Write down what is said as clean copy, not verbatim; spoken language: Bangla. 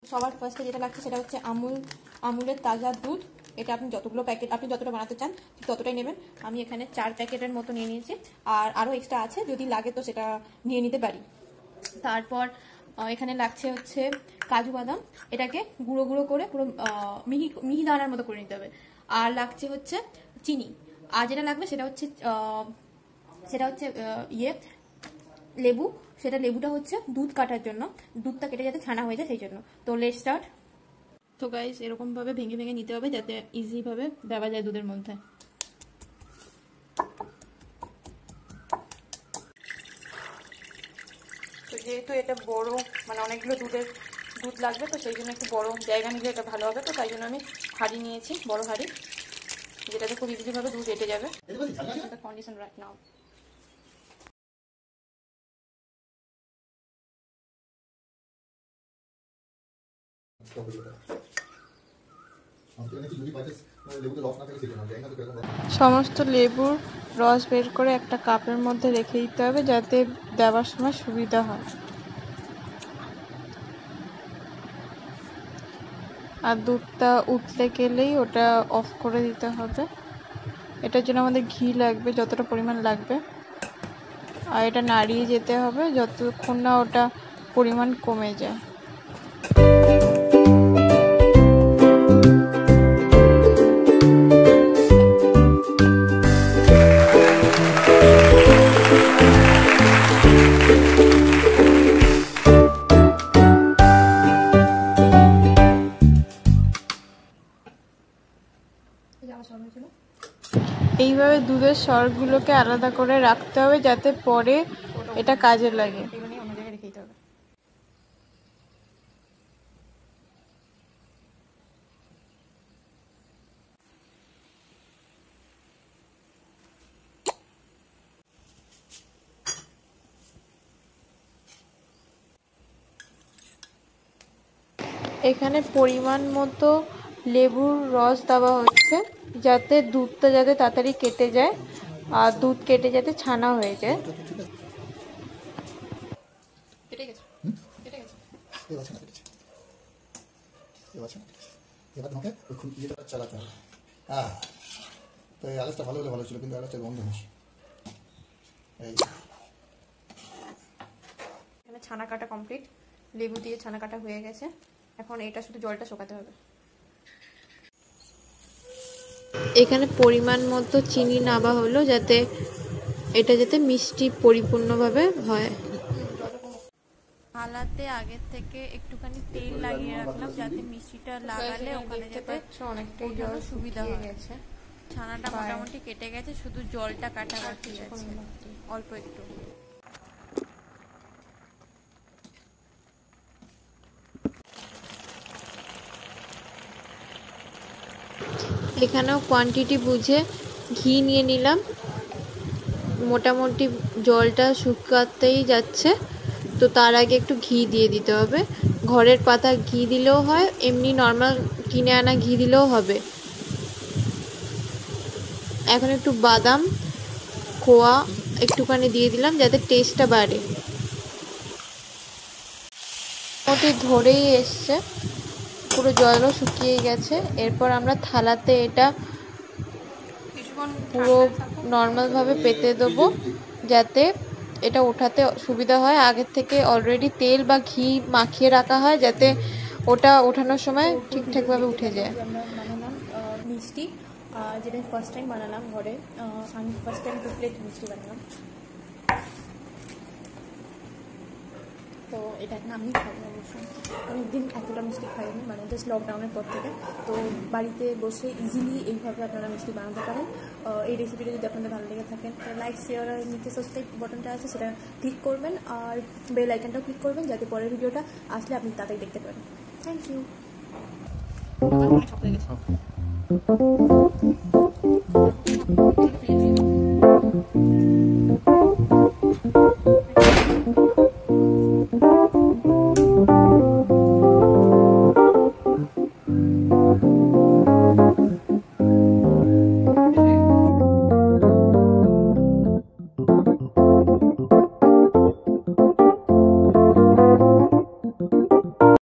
সবার ফার্স্টে যেটা লাগছে সেটা হচ্ছে আমুলের তাজা দুধ। এটা আপনি যতগুলো প্যাকেট, আপনি যতটা বানাতে চান ততটাই নেবেন। আমি এখানে 4 প্যাকেটের মতো নিয়ে নিয়েছি, আর আরও এক্সট্রা আছে, যদি লাগে তো সেটা নিয়ে নিতে পারি। তারপর এখানে লাগছে হচ্ছে কাজু বাদাম, এটাকে গুঁড়ো গুঁড়ো করে পুরো মিহি দানার মতো করে নিতে হবে। আর লাগছে হচ্ছে চিনি। আর যেটা লাগবে সেটা হচ্ছে লেবু। সেটা লেবুটা হচ্ছে দুধ কাটার জন্য, দুধটা কেটে যাতে ছানা হয়ে যায় সেই জন্য। তো লেটস স্টার্ট। তো গাইস এরকম ভাবে ভেঙে ভেঙে নিতে হবে যাতে ইজি ভাবে দেওয়া যায় দুধের মধ্যে। তো যেহেতু এটা বড়, মানে অনেকগুলো দুধ লাগবে, তো সেই জন্য একটু বড় জায়গা নিলে এটা ভালো হবে। তো তাই জন্য আমি হাঁড়ি নিয়েছি, বড় হাঁড়ি, যেটাতে খুব ইজি ভাবে দুধ এঁটে যাবে। Condition right now. সমস্ত লেবুর রস বের করে একটা কাপের মধ্যে রেখে দিতে হবে যাতে দেওয়ার সময় সুবিধা হয়। আর দুধটা উঠতে গেলেই ওটা অফ করে দিতে হবে। এটার জন্য আমাদের ঘি লাগবে, যতটা পরিমাণ লাগবে। আর এটা নাড়িয়ে যেতে হবে যতক্ষণ না ওটা পরিমাণ কমে যায়। এইভাবে দুধের সরগুলোকে আলাদা করে রাখতে হবে যাতে পরে এটা কাজে লাগে। এখানে পরিমাণ মতো লেবুর রস দেওয়া হচ্ছে যাতে দুধটা যাতে তাড়াতাড়ি কেটে যায় আর দুধ কেটে যাতে ছানা হয়ে যায়। এবার তোমাকে ওই ইয়েটা চালাতে হবে। হ্যাঁ, তো এই আলাদটা ভালো হলে ভালো ছিল, কিন্তু আলাদটা গন্ধ বেশি। এখানে ছানা কাটা কমপ্লিট, লেবু দিয়ে ছানা কাটা হয়ে গেছে। এখন এটা শুধু জলটা শুকাতে হবে। এখানে পরিমাণ মতো চিনি নেওয়া হলো যাতে মিষ্টি পরিপূর্ণভাবে হয়। থালাতে আগের থেকে একটুখানি তেল লাগিয়ে রাখলাম যাতে মিষ্টিটা লাগালে ওখানে যাতে অনেকটাই জল সুবিধা হয়ে গেছে। ছানাটা মোটামুটি কেটে গেছে, শুধু জলটা কাটা বাকি আছে অল্প একটু। এখানেও কোয়ান্টিটি বুঝে ঘি নিয়ে নিলাম। মোটামুটি জলটা শুকাতেই যাচ্ছে, তো তার আগে একটু ঘি দিয়ে দিতে হবে। ঘরের পাতা ঘি দিলেও হয়, এমনি নর্মাল কিনে আনা ঘি দিলেও হবে। এখন একটু বাদাম খোয়া একটুখানি দিয়ে দিলাম যাতে টেস্টটা বাড়ে। মোটামুটি ধরেই এসছে, পুরো জলও শুকিয়ে গেছে। এরপর আমরা থালাতে এটা পুরো নর্মালভাবে পেতে দেবো যাতে এটা ওঠাতে সুবিধা হয়। আগের থেকে অলরেডি তেল বা ঘি মাখিয়ে রাখা হয় যাতে ওটা ওঠানোর সময় ঠিকঠাকভাবে উঠে যায়। আমরা বানালাম মিষ্টি, যেটা ফার্স্ট টাইম বানালাম ঘরে। আমি ফার্স্ট টাইম 2 প্লেট মিষ্টি বানালাম। তো এটা এখন আমি খাই, অবশ্যই অনেকদিন এতটা মিষ্টি খাইনি, মানে জাস্ট লকডাউনের পর থেকে। তো বাড়িতে বসে ইজিলি এইভাবে আপনারা মিষ্টি বানাতে পারেন। এই রেসিপিটা যদি আপনাদের ভালো লেগে থাকেন লাইক, শেয়ার আর নিচে সাবস্ক্রাইব বাটনটা আছে সেটা ক্লিক করবেন, আর বেল আইকনটাও ক্লিক করবেন যাতে পরের ভিডিওটা আসলে আপনি তাড়াতাড়ি দেখতে পারেন। Thank you.